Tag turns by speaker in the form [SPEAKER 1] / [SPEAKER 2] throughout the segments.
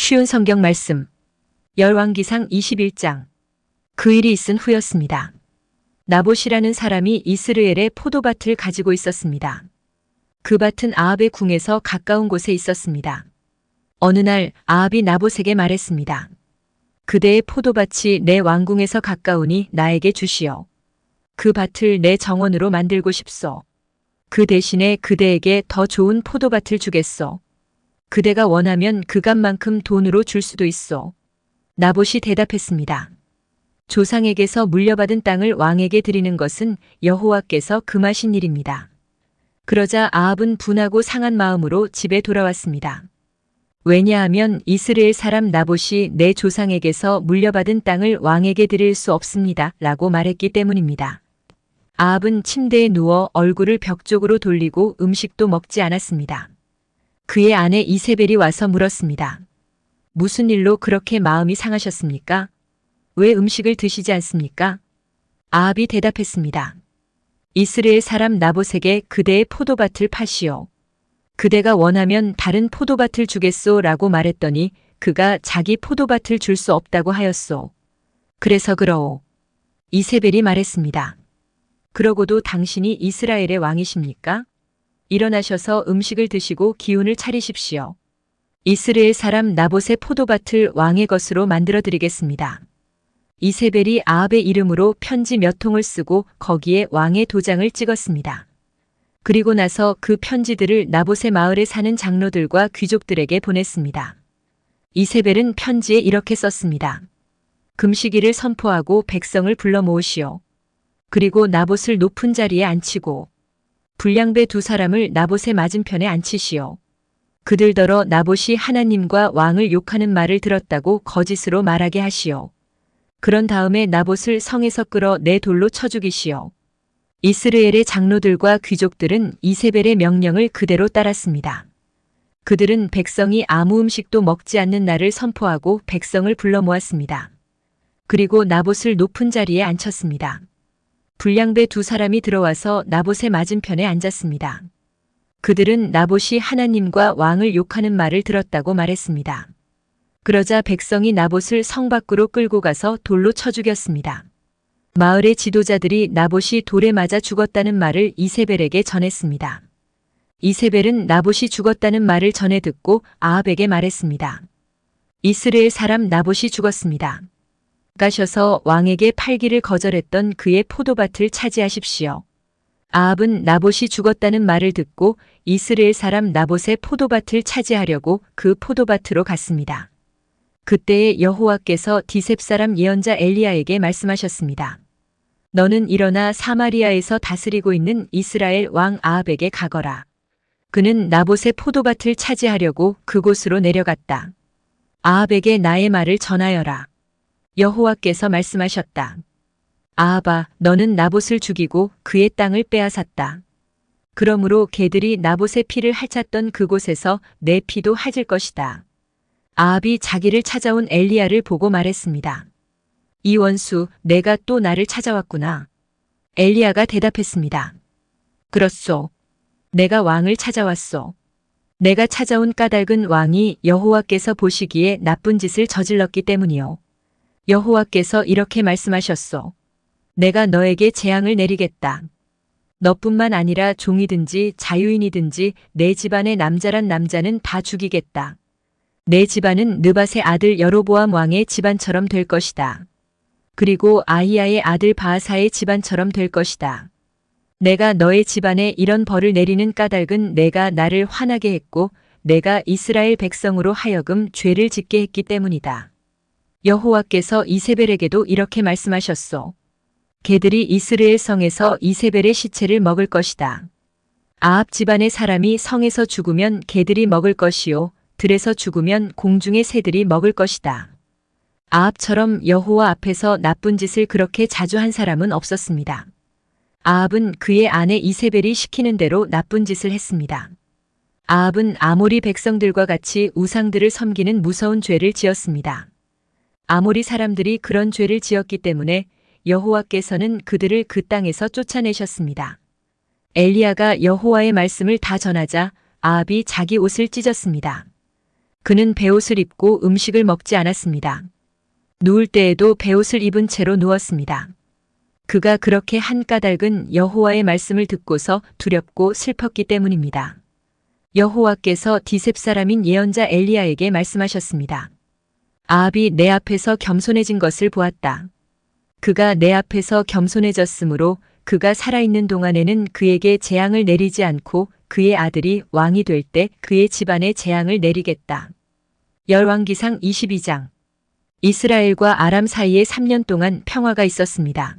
[SPEAKER 1] 쉬운 성경 말씀. 열왕기상 21장. 그 일이 있은 후였습니다. 나봇이라는 사람이 이스라엘의 포도밭을 가지고 있었습니다. 그 밭은 아합의 궁에서 가까운 곳에 있었습니다. 어느 날 아합이 나봇에게 말했습니다. 그대의 포도밭이 내 왕궁에서 가까우니 나에게 주시오. 그 밭을 내 정원으로 만들고 싶소. 그 대신에 그대에게 더 좋은 포도밭을 주겠소. 그대가 원하면 그 값만큼 돈으로 줄 수도 있소. 나봇이 대답했습니다. 조상에게서 물려받은 땅을 왕에게 드리는 것은 여호와께서 금하신 일입니다. 그러자 아합은 분하고 상한 마음으로 집에 돌아왔습니다. 왜냐하면 이스라엘 사람 나봇이 내 조상에게서 물려받은 땅을 왕에게 드릴 수 없습니다. 라고 말했기 때문입니다. 아합은 침대에 누워 얼굴을 벽 쪽으로 돌리고 음식도 먹지 않았습니다. 그의 아내 이세벨이 와서 물었습니다. 무슨 일로 그렇게 마음이 상하셨습니까? 왜 음식을 드시지 않습니까? 아합이 대답했습니다. 이스라엘 사람 나봇에게 그대의 포도밭을 파시오. 그대가 원하면 다른 포도밭을 주겠소 라고 말했더니 그가 자기 포도밭을 줄 수 없다고 하였소. 그래서 그러오. 이세벨이 말했습니다. 그러고도 당신이 이스라엘의 왕이십니까? 일어나셔서 음식을 드시고 기운을 차리십시오. 이스라엘 사람 나봇의 포도밭을 왕의 것으로 만들어 드리겠습니다. 이세벨이 아합의 이름으로 편지 몇 통을 쓰고 거기에 왕의 도장을 찍었습니다. 그리고 나서 그 편지들을 나봇의 마을에 사는 장로들과 귀족들에게 보냈습니다. 이세벨은 편지에 이렇게 썼습니다. 금식일을 선포하고 백성을 불러 모으시오. 그리고 나봇을 높은 자리에 앉히고 불량배 두 사람을 나봇의 맞은편에 앉히시오. 그들더러 나봇이 하나님과 왕을 욕하는 말을 들었다고 거짓으로 말하게 하시오. 그런 다음에 나봇을 성에서 끌어 내 돌로 쳐 죽이시오. 이스라엘의 장로들과 귀족들은 이세벨의 명령을 그대로 따랐습니다. 그들은 백성이 아무 음식도 먹지 않는 날을 선포하고 백성을 불러 모았습니다. 그리고 나봇을 높은 자리에 앉혔습니다. 불량배 두 사람이 들어와서 나봇의 맞은편에 앉았습니다. 그들은 나봇이 하나님과 왕을 욕하는 말을 들었다고 말했습니다. 그러자 백성이 나봇을 성 밖으로 끌고 가서 돌로 쳐 죽였습니다. 마을의 지도자들이 나봇이 돌에 맞아 죽었다는 말을 이세벨에게 전했습니다. 이세벨은 나봇이 죽었다는 말을 전해 듣고 아합에게 말했습니다. 이스라엘 사람 나봇이 죽었습니다. 가셔서 왕에게 팔기를 거절했던 그의 포도밭을 차지하십시오. 아합은 나봇이 죽었다는 말을 듣고 이스라엘 사람 나봇의 포도밭을 차지하려고 그 포도밭으로 갔습니다. 그때에 여호와께서 디셉 사람 예언자 엘리야에게 말씀하셨습니다. 너는 일어나 사마리아에서 다스리고 있는 이스라엘 왕 아합에게 가거라. 그는 나봇의 포도밭을 차지하려고 그곳으로 내려갔다. 아합에게 나의 말을 전하여라. 여호와께서 말씀하셨다. 아합아, 너는 나봇을 죽이고 그의 땅을 빼앗았다. 그러므로 개들이 나봇의 피를 핥았던 그곳에서 내 피도 핥을 것이다. 아합이 자기를 찾아온 엘리야를 보고 말했습니다. 이 원수, 내가 또 나를 찾아왔구나. 엘리야가 대답했습니다. 그렇소. 내가 왕을 찾아왔소. 내가 찾아온 까닭은 왕이 여호와께서 보시기에 나쁜 짓을 저질렀기 때문이요. 여호와께서 이렇게 말씀하셨소. 내가 너에게 재앙을 내리겠다. 너뿐만 아니라 종이든지 자유인이든지 내 집안의 남자란 남자는 다 죽이겠다. 내 집안은 느밧의 아들 여로보암 왕의 집안처럼 될 것이다. 그리고 아히야의 아들 바하사의 집안처럼 될 것이다. 내가 너의 집안에 이런 벌을 내리는 까닭은 내가 나를 화나게 했고 내가 이스라엘 백성으로 하여금 죄를 짓게 했기 때문이다. 여호와께서 이세벨에게도 이렇게 말씀하셨소. 개들이 이스라엘 성에서 이세벨의 시체를 먹을 것이다. 아합 집안의 사람이 성에서 죽으면 개들이 먹을 것이요 들에서 죽으면 공중의 새들이 먹을 것이다. 아합처럼 여호와 앞에서 나쁜 짓을 그렇게 자주 한 사람은 없었습니다. 아합은 그의 아내 이세벨이 시키는 대로 나쁜 짓을 했습니다. 아합은 아모리 백성들과 같이 우상들을 섬기는 무서운 죄를 지었습니다. 아모리 사람들이 그런 죄를 지었기 때문에 여호와께서는 그들을 그 땅에서 쫓아내셨습니다. 엘리야가 여호와의 말씀을 다 전하자 아합이 자기 옷을 찢었습니다. 그는 베옷을 입고 음식을 먹지 않았습니다. 누울 때에도 베옷을 입은 채로 누웠습니다. 그가 그렇게 한 까닭은 여호와의 말씀을 듣고서 두렵고 슬펐기 때문입니다. 여호와께서 디셉 사람인 예언자 엘리야에게 말씀하셨습니다. 아합이 내 앞에서 겸손해진 것을 보았다. 그가 내 앞에서 겸손해졌으므로 그가 살아있는 동안에는 그에게 재앙을 내리지 않고 그의 아들이 왕이 될 때 그의 집안에 재앙을 내리겠다. 열왕기상 22장. 이스라엘과 아람 사이에 3년 동안 평화가 있었습니다.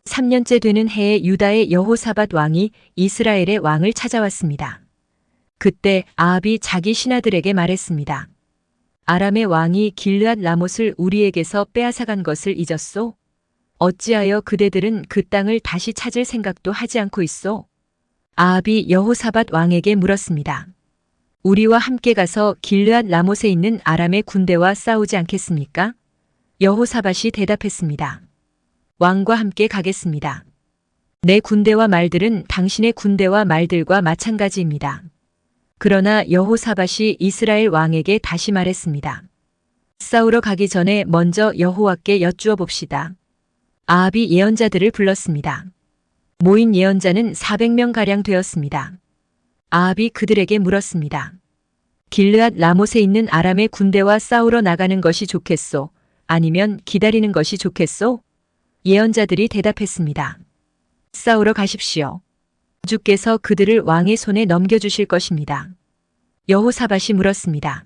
[SPEAKER 1] 3년째 되는 해에 유다의 여호사밧 왕이 이스라엘의 왕을 찾아왔습니다. 그때 아합이 자기 신하들에게 말했습니다. 아람의 왕이 길르앗 라못을 우리에게서 빼앗아간 것을 잊었소? 어찌하여 그대들은 그 땅을 다시 찾을 생각도 하지 않고 있소? 아합이 여호사밧 왕에게 물었습니다. 우리와 함께 가서 길르앗 라못에 있는 아람의 군대와 싸우지 않겠습니까? 여호사밧이 대답했습니다. 왕과 함께 가겠습니다. 내 군대와 말들은 당신의 군대와 말들과 마찬가지입니다. 그러나 여호사밧이 이스라엘 왕에게 다시 말했습니다. 싸우러 가기 전에 먼저 여호와께 여쭈어 봅시다. 아합이 예언자들을 불렀습니다. 모인 예언자는 400명가량 되었습니다. 아합이 그들에게 물었습니다. 길르앗 라못에 있는 아람의 군대와 싸우러 나가는 것이 좋겠소? 아니면 기다리는 것이 좋겠소? 예언자들이 대답했습니다. 싸우러 가십시오. 주께서 그들을 왕의 손에 넘겨주실 것입니다. 여호사밧이 물었습니다.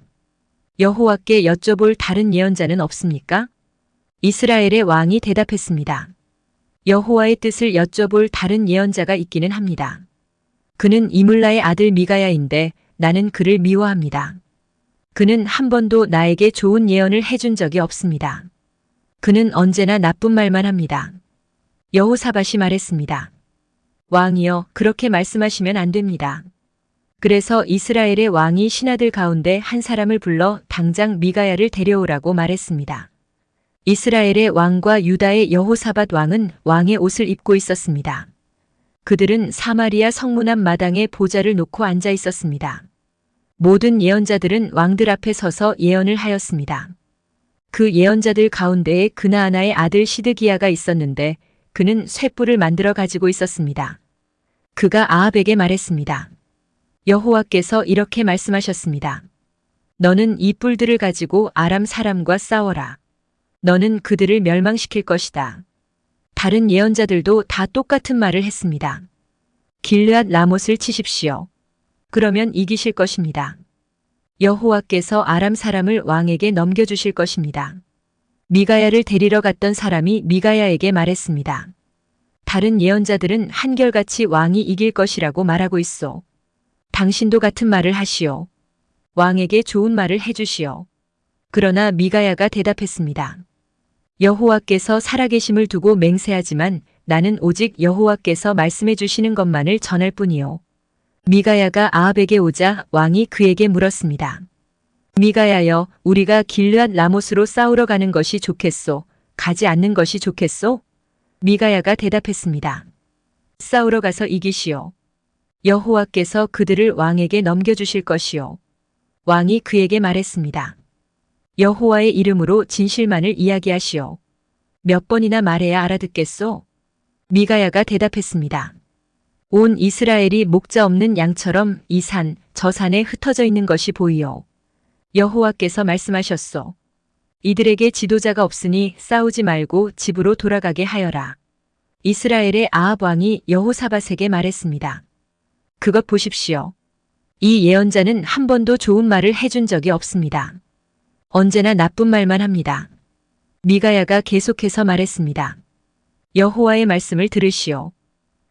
[SPEAKER 1] 여호와께 여쭤볼 다른 예언자는 없습니까? 이스라엘의 왕이 대답했습니다. 여호와의 뜻을 여쭤볼 다른 예언자가 있기는 합니다. 그는 이물라의 아들 미가야인데 나는 그를 미워합니다. 그는 한 번도 나에게 좋은 예언을 해준 적이 없습니다. 그는 언제나 나쁜 말만 합니다. 여호사밧이 말했습니다. 왕이여, 그렇게 말씀하시면 안 됩니다. 그래서 이스라엘의 왕이 신하들 가운데 한 사람을 불러 당장 미가야를 데려오라고 말했습니다. 이스라엘의 왕과 유다의 여호사밧 왕은 왕의 옷을 입고 있었습니다. 그들은 사마리아 성문 앞 마당에 보좌를 놓고 앉아 있었습니다. 모든 예언자들은 왕들 앞에 서서 예언을 하였습니다. 그 예언자들 가운데에 그나아나의 아들 시드기야가 있었는데 그는 쇳불을 만들어 가지고 있었습니다. 그가 아합에게 말했습니다. 여호와께서 이렇게 말씀하셨습니다. 너는 이 뿔들을 가지고 아람 사람과 싸워라. 너는 그들을 멸망시킬 것이다. 다른 예언자들도 다 똑같은 말을 했습니다. 길르앗 라못을 치십시오. 그러면 이기실 것입니다. 여호와께서 아람 사람을 왕에게 넘겨주실 것입니다. 미가야를 데리러 갔던 사람이 미가야에게 말했습니다. 다른 예언자들은 한결같이 왕이 이길 것이라고 말하고 있소. 당신도 같은 말을 하시오. 왕에게 좋은 말을 해주시오. 그러나 미가야가 대답했습니다. 여호와께서 살아계심을 두고 맹세하지만 나는 오직 여호와께서 말씀해 주시는 것만을 전할 뿐이요. 미가야가 아합에게 오자 왕이 그에게 물었습니다. 미가야여, 우리가 길르앗 라못으로 싸우러 가는 것이 좋겠소? 가지 않는 것이 좋겠소? 미가야가 대답했습니다. 싸우러 가서 이기시오. 여호와께서 그들을 왕에게 넘겨주실 것이요. 왕이 그에게 말했습니다. 여호와의 이름으로 진실만을 이야기하시오. 몇 번이나 말해야 알아듣겠소? 미가야가 대답했습니다. 온 이스라엘이 목자 없는 양처럼 이 산, 저 산에 흩어져 있는 것이 보이오. 여호와께서 말씀하셨소. 이들에게 지도자가 없으니 싸우지 말고 집으로 돌아가게 하여라. 이스라엘의 아합 왕이 여호사밧에게 말했습니다. 그것 보십시오. 이 예언자는 한 번도 좋은 말을 해준 적이 없습니다. 언제나 나쁜 말만 합니다. 미가야가 계속해서 말했습니다. 여호와의 말씀을 들으시오.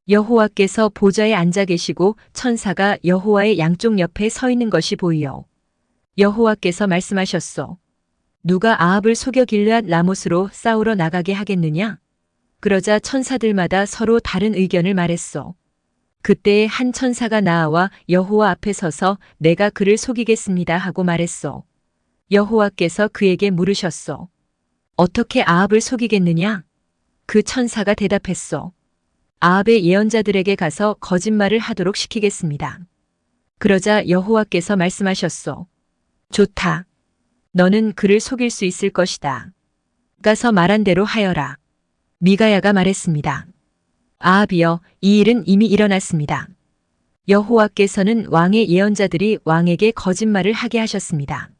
[SPEAKER 1] 여호와께서 보좌에 앉아 계시고 천사가 여호와의 양쪽 옆에 서 있는 것이 보이오. 여호와께서 말씀하셨소. 누가 아합을 속여 길르앗 라못으로 싸우러 나가게 하겠느냐? 그러자 천사들마다 서로 다른 의견을 말했소. 그때에 한 천사가 나와 여호와 앞에 서서 내가 그를 속이겠습니다 하고 말했소. 여호와께서 그에게 물으셨소. 어떻게 아합을 속이겠느냐? 그 천사가 대답했소. 아합의 예언자들에게 가서 거짓말을 하도록 시키겠습니다. 그러자 여호와께서 말씀하셨소. 좋다. 너는 그를 속일 수 있을 것이다. 가서 말한 대로 하여라. 미가야가 말했습니다. 아합이여, 이 일은 이미 일어났습니다. 여호와께서는 왕의 예언자들이 왕에게 거짓말을 하게 하셨습니다.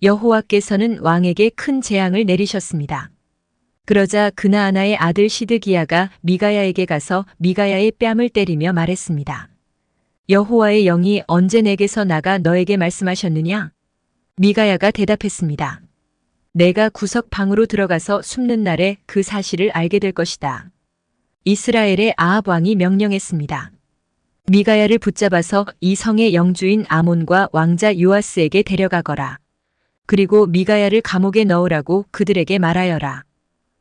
[SPEAKER 1] 여호와께서는 왕에게 큰 재앙을 내리셨습니다. 그러자 그나아나의 아들 시드기야가 미가야에게 가서 미가야의 뺨을 때리며 말했습니다. 여호와의 영이 언제 내게서 나가 너에게 말씀하셨느냐? 미가야가 대답했습니다. 내가 구석 방으로 들어가서 숨는 날에 그 사실을 알게 될 것이다. 이스라엘의 아합 왕이 명령했습니다. 미가야를 붙잡아서 이 성의 영주인 아몬과 왕자 요아스에게 데려가거라. 그리고 미가야를 감옥에 넣으라고 그들에게 말하여라.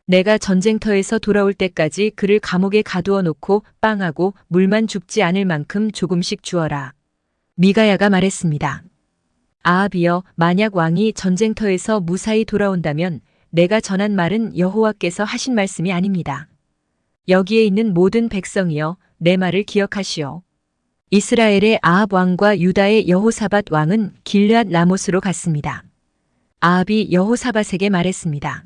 [SPEAKER 1] 내가 전쟁터에서 돌아올 때까지 그를 감옥에 가두어 놓고 빵하고 물만 죽지 않을 만큼 조금씩 주어라. 미가야가 말했습니다. 아합이여, 만약 왕이 전쟁터에서 무사히 돌아온다면 내가 전한 말은 여호와께서 하신 말씀이 아닙니다. 여기에 있는 모든 백성이여, 내 말을 기억하시오. 이스라엘의 아합 왕과 유다의 여호사밧 왕은 길르앗 라못으로 갔습니다. 아합이 여호사밧에게 말했습니다.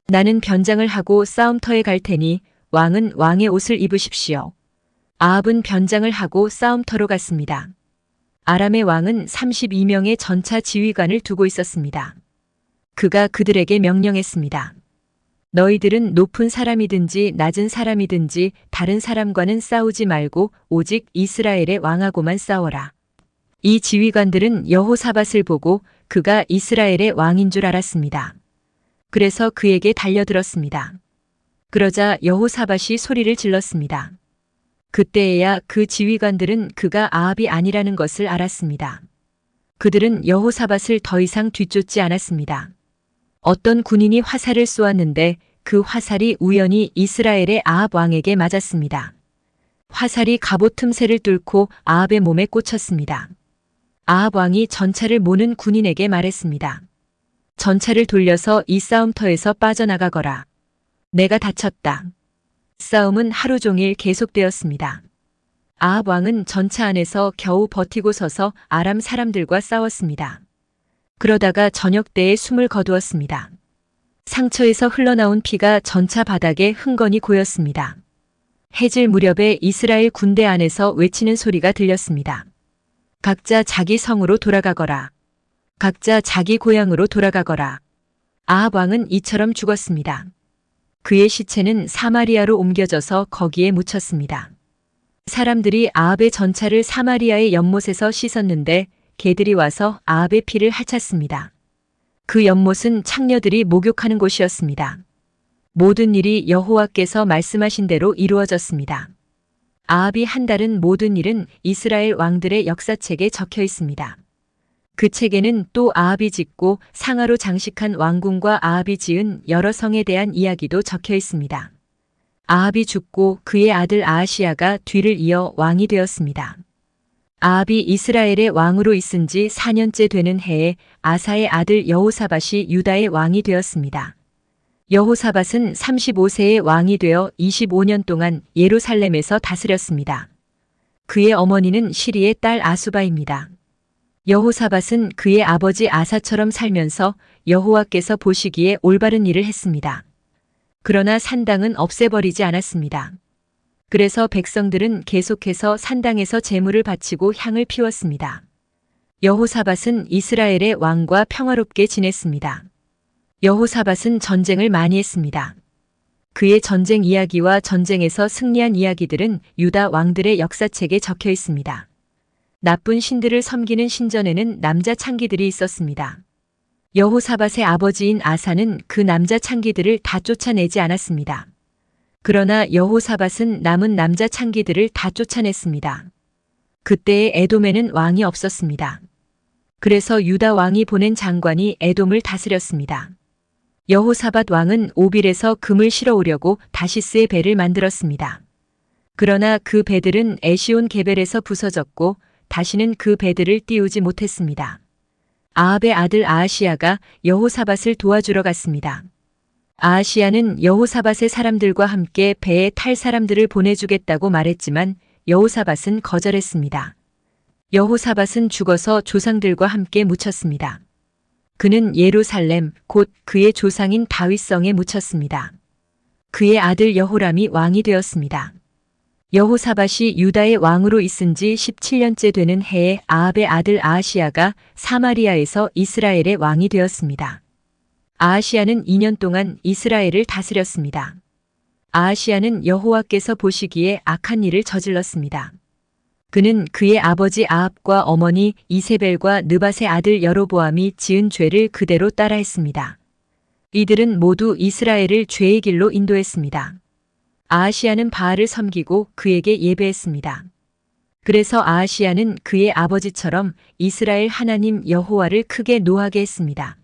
[SPEAKER 1] 나는 변장을 하고 싸움터에 갈 테니 왕은 왕의 옷을 입으십시오. 아합은 변장을 하고 싸움터로 갔습니다. 아람의 왕은 32명의 전차 지휘관을 두고 있었습니다. 그가 그들에게 명령했습니다. 너희들은 높은 사람이든지 낮은 사람이든지 다른 사람과는 싸우지 말고 오직 이스라엘의 왕하고만 싸워라. 이 지휘관들은 여호사밧을 보고 그가 이스라엘의 왕인 줄 알았습니다. 그래서 그에게 달려들었습니다. 그러자 여호사밧이 소리를 질렀습니다. 그때에야 그 지휘관들은 그가 아합이 아니라는 것을 알았습니다. 그들은 여호사밧을 더 이상 뒤쫓지 않았습니다. 어떤 군인이 화살을 쏘았는데 그 화살이 우연히 이스라엘의 아합 왕에게 맞았습니다. 화살이 갑옷 틈새를 뚫고 아합의 몸에 꽂혔습니다. 아합 왕이 전차를 모는 군인에게 말했습니다. 전차를 돌려서 이 싸움터에서 빠져나가거라. 내가 다쳤다. 싸움은 하루 종일 계속되었습니다. 아합 왕은 전차 안에서 겨우 버티고 서서 아람 사람들과 싸웠습니다. 그러다가 저녁 때에 숨을 거두었습니다. 상처에서 흘러나온 피가 전차 바닥에 흥건히 고였습니다. 해질 무렵에 이스라엘 군대 안에서 외치는 소리가 들렸습니다. 각자 자기 성으로 돌아가거라. 각자 자기 고향으로 돌아가거라. 아합 왕은 이처럼 죽었습니다. 그의 시체는 사마리아로 옮겨져서 거기에 묻혔습니다. 사람들이 아합의 전차를 사마리아의 연못에서 씻었는데 개들이 와서 아합의 피를 핥았습니다. 그 연못은 창녀들이 목욕하는 곳이었습니다. 모든 일이 여호와께서 말씀하신 대로 이루어졌습니다. 아합이 한다는 모든 일은 이스라엘 왕들의 역사책에 적혀 있습니다. 그 책에는 또 아합이 짓고 상아로 장식한 왕궁과 아합이 지은 여러 성에 대한 이야기도 적혀 있습니다. 아합이 죽고 그의 아들 아하시야가 뒤를 이어 왕이 되었습니다. 아합이 이스라엘의 왕으로 있은 지 4년째 되는 해에 아사의 아들 여호사밧이 유다의 왕이 되었습니다. 여호사밧은 35세의 왕이 되어 25년 동안 예루살렘에서 다스렸습니다. 그의 어머니는 시리의 딸 아수바입니다. 여호사밧은 그의 아버지 아사처럼 살면서 여호와께서 보시기에 올바른 일을 했습니다. 그러나 산당은 없애버리지 않았습니다. 그래서 백성들은 계속해서 산당에서 제물을 바치고 향을 피웠습니다. 여호사밧은 이스라엘의 왕과 평화롭게 지냈습니다. 여호사밧은 전쟁을 많이 했습니다. 그의 전쟁 이야기와 전쟁에서 승리한 이야기들은 유다 왕들의 역사책에 적혀 있습니다. 나쁜 신들을 섬기는 신전에는 남자 창기들이 있었습니다. 여호사밧의 아버지인 아사는 그 남자 창기들을 다 쫓아내지 않았습니다. 그러나 여호사밧은 남은 남자 창기들을 다 쫓아냈습니다. 그때의 에돔에는 왕이 없었습니다. 그래서 유다 왕이 보낸 장관이 에돔을 다스렸습니다. 여호사밧 왕은 오빌에서 금을 실어오려고 다시스의 배를 만들었습니다. 그러나 그 배들은 에시온 게벨에서 부서졌고 다시는 그 배들을 띄우지 못했습니다. 아합의 아들 아하시야가 여호사밧을 도와주러 갔습니다. 아하시야는 여호사밧의 사람들과 함께 배에 탈 사람들을 보내주겠다고 말했지만 여호사밧은 거절했습니다. 여호사밧은 죽어서 조상들과 함께 묻혔습니다. 그는 예루살렘, 곧 그의 조상인 다윗성에 묻혔습니다. 그의 아들 여호람이 왕이 되었습니다. 여호사밧이 유다의 왕으로 있은 지 17년째 되는 해에 아합의 아들 아하시야가 사마리아에서 이스라엘의 왕이 되었습니다. 아하시야는 2년 동안 이스라엘을 다스렸습니다. 아하시야는 여호와께서 보시기에 악한 일을 저질렀습니다. 그는 그의 아버지 아합과 어머니 이세벨과 느밧의 아들 여로보암이 지은 죄를 그대로 따라했습니다. 이들은 모두 이스라엘을 죄의 길로 인도했습니다. 아하시야는 바알을 섬기고 그에게 예배했습니다. 그래서 아하시야는 그의 아버지처럼 이스라엘 하나님 여호와를 크게 노하게 했습니다.